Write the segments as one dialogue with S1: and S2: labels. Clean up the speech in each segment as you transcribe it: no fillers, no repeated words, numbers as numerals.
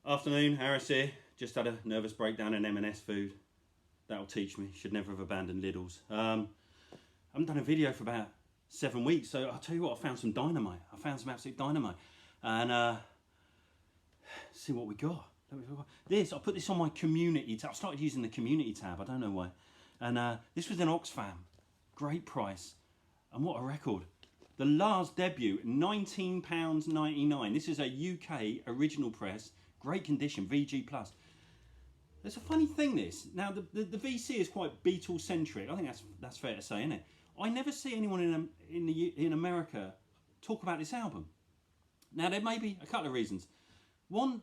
S1: Afternoon, Harris here. Just had a nervous breakdown in M&S food. That'll teach me. Should never have abandoned Lidl's. I haven't done a video for about 7 weeks, so I'll tell you what, I found some dynamite. I found some absolute dynamite. And see what we got. I put this on my community tab. I started using the community tab, I don't know why. And this was an Oxfam. Great price. And what a record. The Lars debut, £19.99. This is a UK original press. Great condition, VG+. There's a funny thing this. Now, the VC is quite Beatles-centric. I think that's fair to say, isn't it? I never see anyone in America talk about this album. Now, there may be a couple of reasons. One,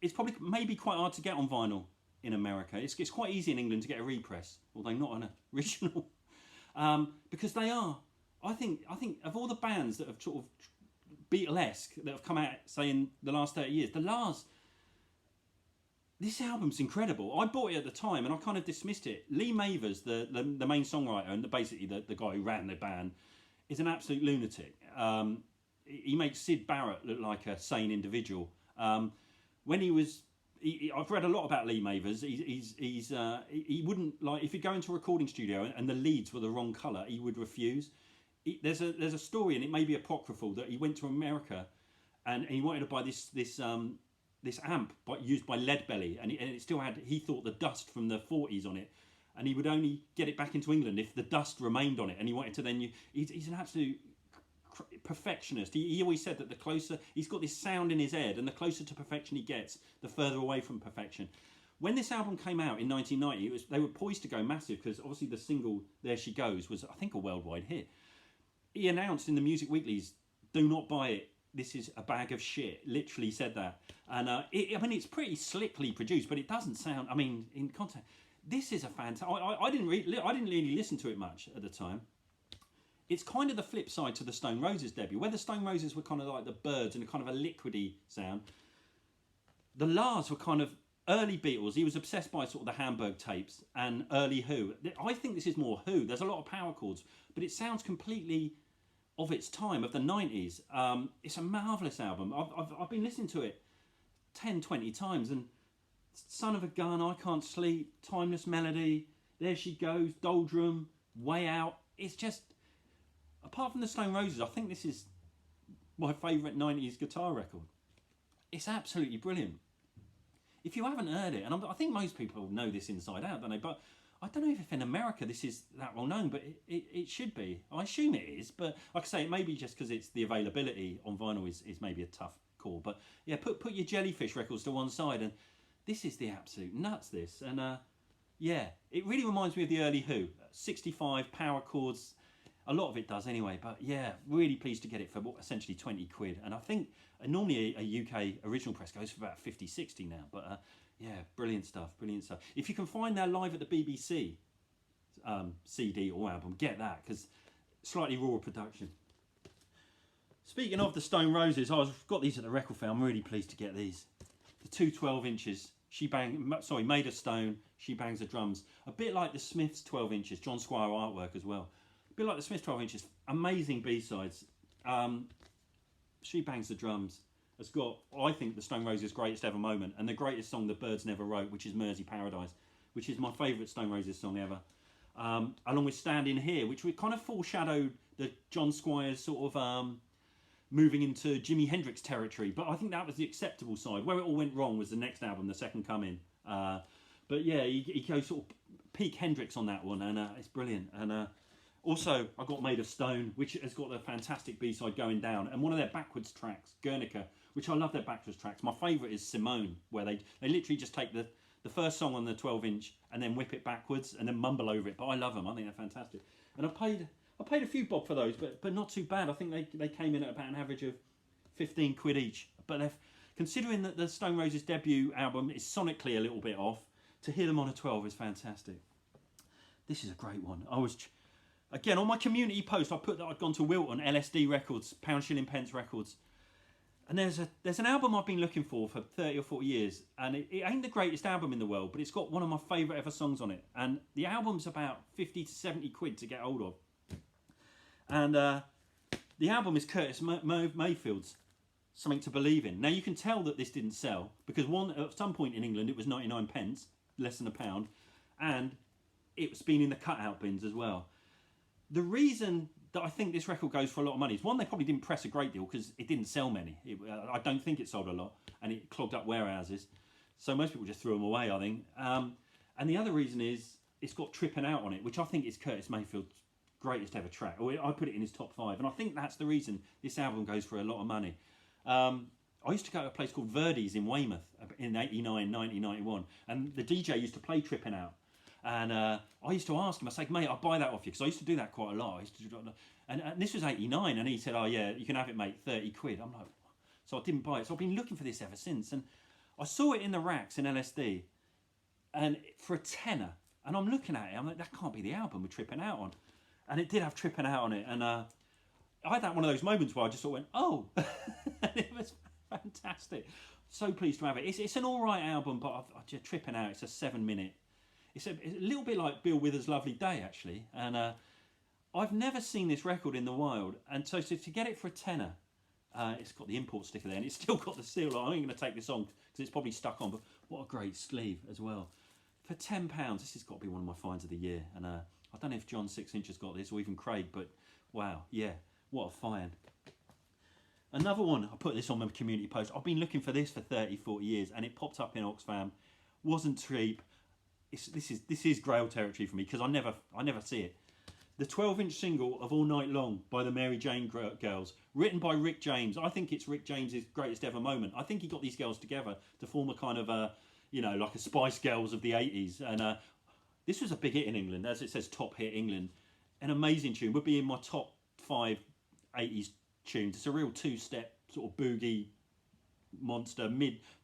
S1: it's probably maybe quite hard to get on vinyl in America. It's quite easy in England to get a repress, although not an original. Because they are, I think of all the bands that have sort of Beatlesque that have come out, say, in the last 30 years, the Lars, this album's incredible. I bought it at the time and I kind of dismissed it. Lee Mavers, the main songwriter and basically the guy who ran the band, is an absolute lunatic. He makes Syd Barrett look like a sane individual. When he was, I've read a lot about Lee Mavers. He wouldn't, like, if you go into a recording studio and the leads were the wrong colour, he would refuse. There's a story, and it may be apocryphal, that he went to America and he wanted to buy this amp used by Leadbelly, and it still had, he thought, the dust from the 40s on it, and he would only get it back into England if the dust remained on it, and he wanted to then he's an absolute perfectionist. He always said that the closer, he's got this sound in his head, and the closer to perfection he gets, the further away from perfection. When this album came out in 1990, they were poised to go massive, because obviously the single There She Goes was, I think, a worldwide hit. He announced in the Music Weeklies, do not buy it, this is a bag of shit. Literally said that. And I mean, it's pretty slickly produced, but it doesn't sound, I mean, in context, this is a fantastic, I didn't really listen to it much at the time. It's kind of the flip side to the Stone Roses debut, where the Stone Roses were kind of like the Byrds and a kind of a liquidy sound. The Lars were kind of early Beatles. He was obsessed by sort of the Hamburg tapes and early Who. I think this is more Who. There's a lot of power chords, but it sounds completely of its time, of the 90s. It's a marvellous album. I've been listening to it 10, 20 times, and Son of a Gun, I Can't Sleep, Timeless Melody, There She Goes, Doldrum, Way Out. It's just, apart from the Stone Roses, I think this is my favourite 90s guitar record. It's absolutely brilliant. If you haven't heard it, and I think most people know this inside out, don't they? But I don't know if in America this is that well known, but it should be. I assume it is, but like I say, it may be just because it's the availability on vinyl is maybe a tough call. But yeah, put your Jellyfish records to one side, and this is the absolute nuts, this. And yeah, it really reminds me of the early Who. 65 power chords, a lot of it does anyway, but yeah, really pleased to get it for essentially 20 quid. And I think normally a UK original press goes for about 50, 60 now, but yeah, brilliant stuff, brilliant stuff. If you can find their Live at the BBC CD or album, get that, because slightly rawer production. Speaking of the Stone Roses, I've got these at the record fair. I'm really pleased to get these. The two 12 inches, Made of Stone, She Bangs the Drums. A bit like the Smiths 12 inches, John Squire artwork as well. A bit like the Smiths 12 inches, amazing B-sides. She Bangs the Drums has got, I think, the Stone Roses' greatest ever moment, and the greatest song the Byrds never wrote, which is Mersey Paradise, which is my favourite Stone Roses song ever. Along with Standing Here, which we kind of foreshadowed the John Squire's sort of moving into Jimi Hendrix territory, but I think that was the acceptable side. Where it all went wrong was the next album, The Second Coming. But yeah, he goes sort of peak Hendrix on that one, and it's brilliant. And also, I got Made of Stone, which has got the fantastic B-side Going Down, and one of their backwards tracks, Guernica, which I love their backwards tracks. My favourite is Simone, where they literally just take the first song on the 12-inch and then whip it backwards and then mumble over it. But I love them. I think they're fantastic. And I paid a few bob for those, but not too bad. I think they came in at about an average of 15 quid each. But considering that the Stone Roses debut album is sonically a little bit off, to hear them on a 12 is fantastic. This is a great one. Again, on my community post, I put that I'd gone to Wilton, LSD Records, Pound Shilling Pence Records. And there's an album I've been looking for 30 or 40 years. And it ain't the greatest album in the world, but it's got one of my favourite ever songs on it. And the album's about 50 to 70 quid to get hold of. And the album is Curtis Mayfield's something to believe in. Now you can tell that this didn't sell because at some point in England it was 99 pence, less than £1, and it's been in the cutout bins as well. The reason that I think this record goes for a lot of money is, one, they probably didn't press a great deal because it didn't sell many. I don't think it sold a lot, and it clogged up warehouses. So most people just threw them away, I think. And the other reason is it's got Trippin' Out on it, which I think is Curtis Mayfield's greatest ever track. I put it in his top 5, and I think that's the reason this album goes for a lot of money. I used to go to a place called Verdi's in Weymouth in 89, 90, 91, and the DJ used to play Trippin' Out. And I used to ask him, I said, mate, I'll buy that off you, because I used to do that quite a lot. And this was 89, and he said, oh yeah, you can have it, mate, 30 quid. I'm like, so I didn't buy it. So I've been looking for this ever since. And I saw it in the racks in LSD, and for a tenner. And I'm looking at it, I'm like, that can't be the album with Trippin' Out on. And it did have Trippin' Out on it. And I had that one of those moments where I just sort of went, oh, and it was fantastic. So pleased to have it. It's an all right album, but I've just Trippin' Out. It's a 7-minute. It's a little bit like Bill Withers' Lovely Day, actually. And I've never seen this record in the wild. And so to get it for a tenner, it's got the import sticker there, and it's still got the seal. I ain't going to take this on because it's probably stuck on, but what a great sleeve as well. For £10, this has got to be one of my finds of the year. And I don't know if John 6 Inch has got this, or even Craig, but wow, yeah, what a find. Another one, I put this on my community post. I've been looking for this for 30, 40 years, and it popped up in Oxfam. Wasn't cheap. This is Grail territory for me because I never see it. The 12-inch single of All Night Long by the Mary Jane Girls, written by Rick James. I think it's Rick James's greatest ever moment. I think he got these girls together to form a kind of like a Spice Girls of the 80s. And this was a big hit in England, as it says, top hit England. An amazing tune. Would be in my top 5 80s tunes. It's a real two-step sort of boogie monster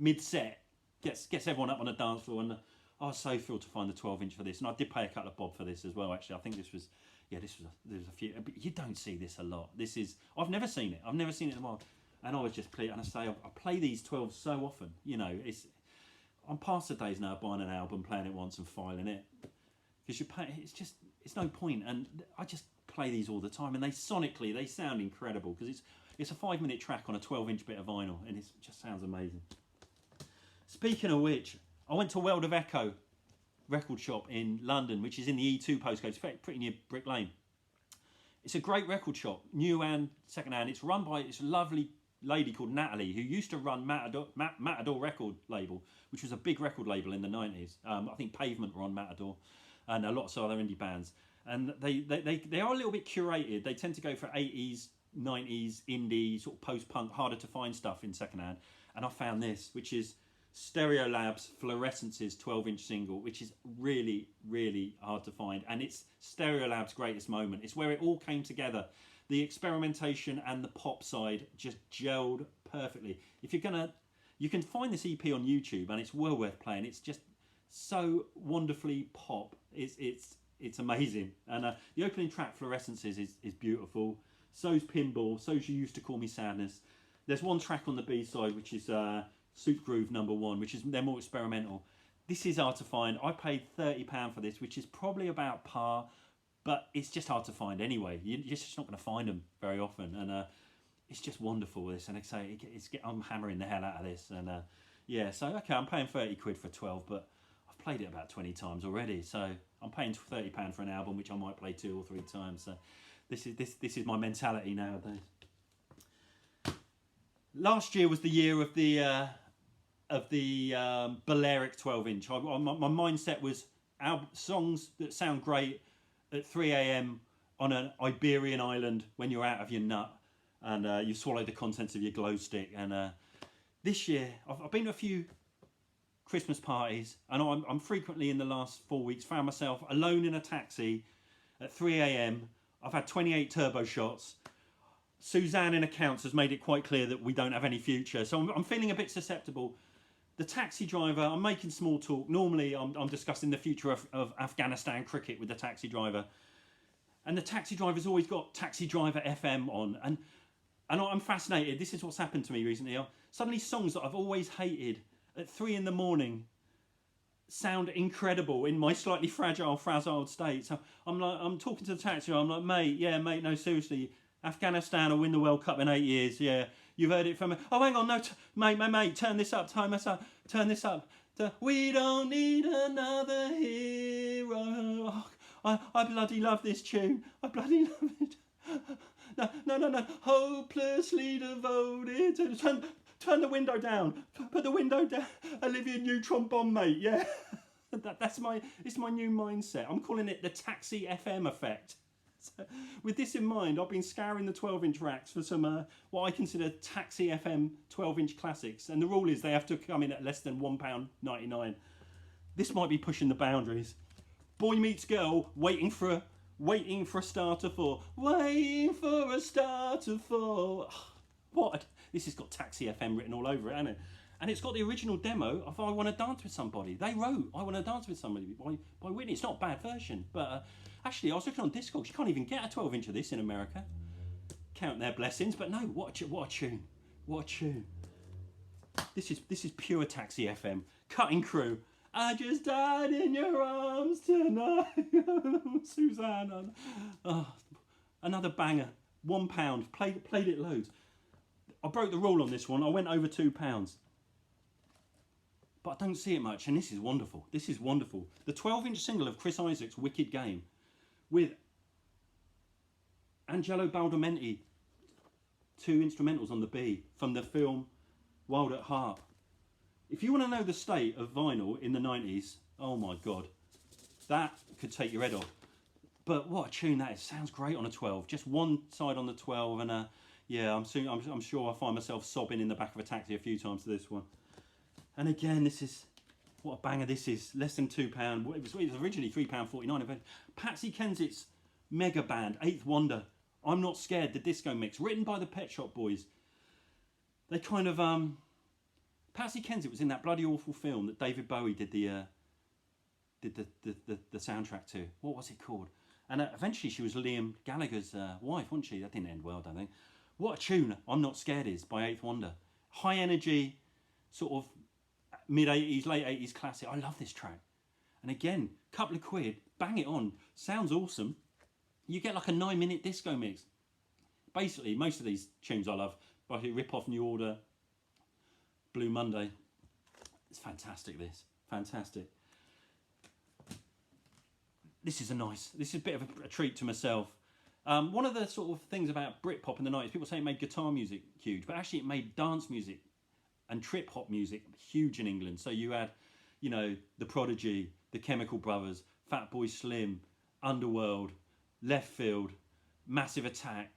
S1: mid-set. Gets everyone up on the dance floor, and I was so thrilled to find the 12-inch for this. And I did pay a couple of bob for this as well, actually. I think this was, there's a few, but you don't see this a lot. I've never seen it. I've never seen it in a while. And I was just pleased, and I play these 12s so often, I'm past the days now of buying an album, playing it once and filing it. Because it's no point. And I just play these all the time, and they sound incredible, because it's a 5-minute track on a 12-inch bit of vinyl, and it just sounds amazing. Speaking of which, I went to World of Echo record shop in London, which is in the E2 postcode. It's pretty near Brick Lane. It's a great record shop, new and second hand. It's run by this lovely lady called Natalie, who used to run Matador record label, which was a big record label in the 90s. I think Pavement were on Matador, and a lot of other indie bands. And they are a little bit curated. They tend to go for 80s, 90s, indie, sort of post-punk, harder to find stuff in second hand. And I found this, which is Stereolab's Fluorescence's 12-inch single, which is really, really hard to find. And it's Stereolab's greatest moment. It's where it all came together. The experimentation and the pop side just gelled perfectly. You can find this EP on YouTube, and it's well worth playing. It's just so wonderfully pop. It's amazing. And the opening track, Fluorescences, is beautiful. So's Pinball. So's You Used to Call Me Sadness. There's one track on the B-side, which is Soup Groove number 1, which is, they're more experimental. This is hard to find. I paid £30 for this, which is probably about par, but it's just hard to find anyway. You're just not going to find them very often, and it's just wonderful, this. And I say, I'm hammering the hell out of this, and yeah. So okay, I'm paying 30 quid for 12, but I've played it about 20 times already. So I'm paying £30 for an album, which I might play 2 or 3 times. So this is my mentality nowadays. Last year was the year of the Balearic 12-inch. My mindset was songs that sound great at 3 a.m. on an Iberian island when you're out of your nut and you swallow the contents of your glow stick. And this year, I've been to a few Christmas parties, and I'm frequently in the last 4 weeks found myself alone in a taxi at 3 a.m. I've had 28 turbo shots. Suzanne in accounts has made it quite clear that we don't have any future, so I'm feeling a bit susceptible. The taxi driver, I'm making small talk. Normally I'm discussing the future of Afghanistan cricket with the taxi driver, and the taxi driver's always got Taxi Driver FM on, and I'm fascinated. This is what's happened to me recently. Suddenly songs that I've always hated at 3 in the morning sound incredible in my slightly frazzled state. So I'm talking to the taxi driver, I'm like, mate, no, seriously, Afghanistan will win the World Cup in 8 years. Yeah, You've heard it from me. Oh, hang on, no, mate, turn this up, turn this up. We don't need another hero. Oh, I bloody love this tune. I bloody love it. No. Hopelessly devoted. Turn the window down. Put the window down. Olivia Neutron-Bomb, mate. Yeah. It's my new mindset. I'm calling it the Taxi FM effect. So, with this in mind, I've been scouring the 12-inch racks for some what I consider Taxi FM 12-inch classics, and the rule is they have to come in at less than £1.99. This might be pushing the boundaries. Boy meets girl, waiting for a starter for. What? This has got Taxi FM written all over it, hasn't it? And it's got the original demo of I Want to Dance with Somebody. They wrote I Want to Dance with Somebody by Whitney. It's not a bad version, but actually I was looking on Discogs. You can't even get a 12-inch of this in America. Count their blessings, but no, what a tune. What a tune. This is pure Taxi FM. Cutting Crew. I just died in your arms tonight. Susanna. Oh, another banger. £1. Played it loads. I broke the rule on this one. I went over £2. But I don't see it much, and this is wonderful. This is wonderful. The 12-inch single of Chris Isaak's Wicked Game with Angelo Badalamenti, 2 instrumentals on the B from the film Wild at Heart. If you want to know the state of vinyl in the 90s, oh my God, that could take your head off. But what a tune that is. Sounds great on a 12. Just one side on the 12, and yeah, I'm sure I'll find myself sobbing in the back of a taxi a few times to this one. And again, this is, what a banger this is. Less than £2. It was originally £3.49. Patsy Kensit's mega band, Eighth Wonder, I'm Not Scared, the disco mix, written by the Pet Shop Boys. They kind of, Patsy Kensit was in that bloody awful film that David Bowie did the soundtrack to. What was it called? And eventually she was Liam Gallagher's wife, wasn't she? That didn't end well, I don't think. What a tune I'm Not Scared is by Eighth Wonder. High energy, sort of mid-80s, late 80s classic. I love this track. And again, couple of quid, bang it on. Sounds awesome. You get like a 9-minute disco mix. Basically, most of these tunes I love. But I rip off New Order, Blue Monday. It's fantastic, this. Fantastic. This is a bit of a treat to myself. One of the sort of things about Britpop in the 90s, people say it made guitar music huge, but actually it made dance music and trip hop music huge in England. So you had, you know, The Prodigy, The Chemical Brothers, Fatboy Slim, Underworld, Left Field, Massive Attack.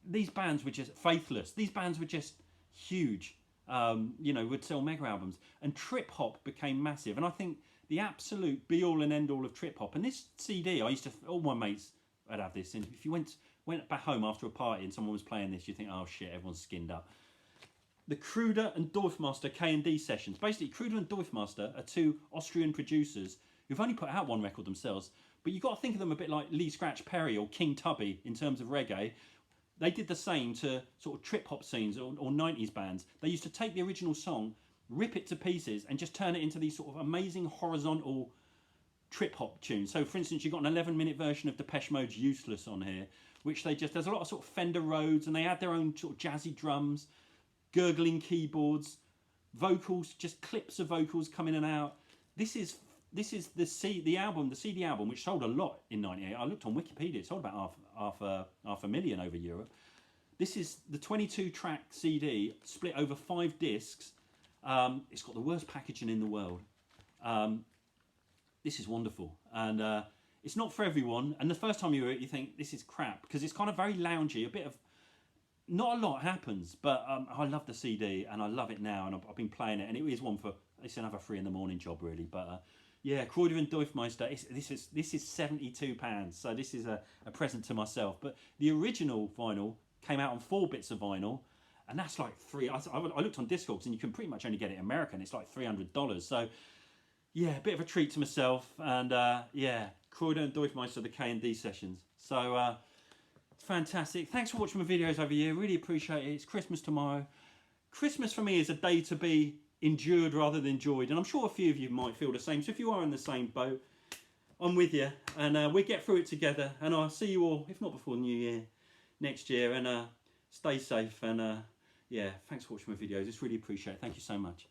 S1: These bands were just Faithless. These bands were just huge. You know, would sell mega albums. And trip hop became massive. And I think the absolute be all and end all of trip hop. And this CD, I used to, all my mates would have this. And if you went back home after a party and someone was playing this, you think, oh shit, everyone's skinned up. The Kruder and Dorfmaster K&D sessions. Basically, Kruder and Dorfmaster are 2 Austrian producers who've only put out 1 record themselves. But you've got to think of them a bit like Lee Scratch Perry or King Tubby in terms of reggae. They did the same to sort of trip hop scenes or 90s bands. They used to take the original song, rip it to pieces, and just turn it into these sort of amazing horizontal trip hop tunes. So, for instance, you've got an 11-minute version of Depeche Mode's Useless on here, which there's a lot of sort of Fender Rhodes, and they add their own sort of jazzy drums, gurgling keyboards, vocals, just clips of vocals coming in and out. This is the CD album, which sold a lot in '98. I looked on Wikipedia; it sold about half a million over Europe. This is the 22-track CD split over 5 discs. It's got the worst packaging in the world. This is wonderful, and it's not for everyone. And the first time you hear it, you think this is crap because it's kind of very loungy. A bit of not a lot happens, but I love the CD and I love it now, and I've been playing it, and it is one for. It's another 3 in the morning job, really, but. Yeah, Kruder and Dorfmeister, this is £72, so this is a present to myself. But the original vinyl came out on 4 bits of vinyl, and that's like I looked on Discogs, and you can pretty much only get it American. It's like $300. So, yeah, a bit of a treat to myself. And, yeah, Kruder and Dorfmeister, the K&D sessions. So, it's fantastic. Thanks for watching my videos over here. Really appreciate it. It's Christmas tomorrow. Christmas for me is a day to be endured rather than enjoyed, and I'm sure a few of you might feel the same. So if you are in the same boat, I'm with you, and we'll get through it together, and I'll see you all, if not before New Year, next year, and stay safe, and yeah, thanks for watching my videos. It's really appreciated. Thank you so much.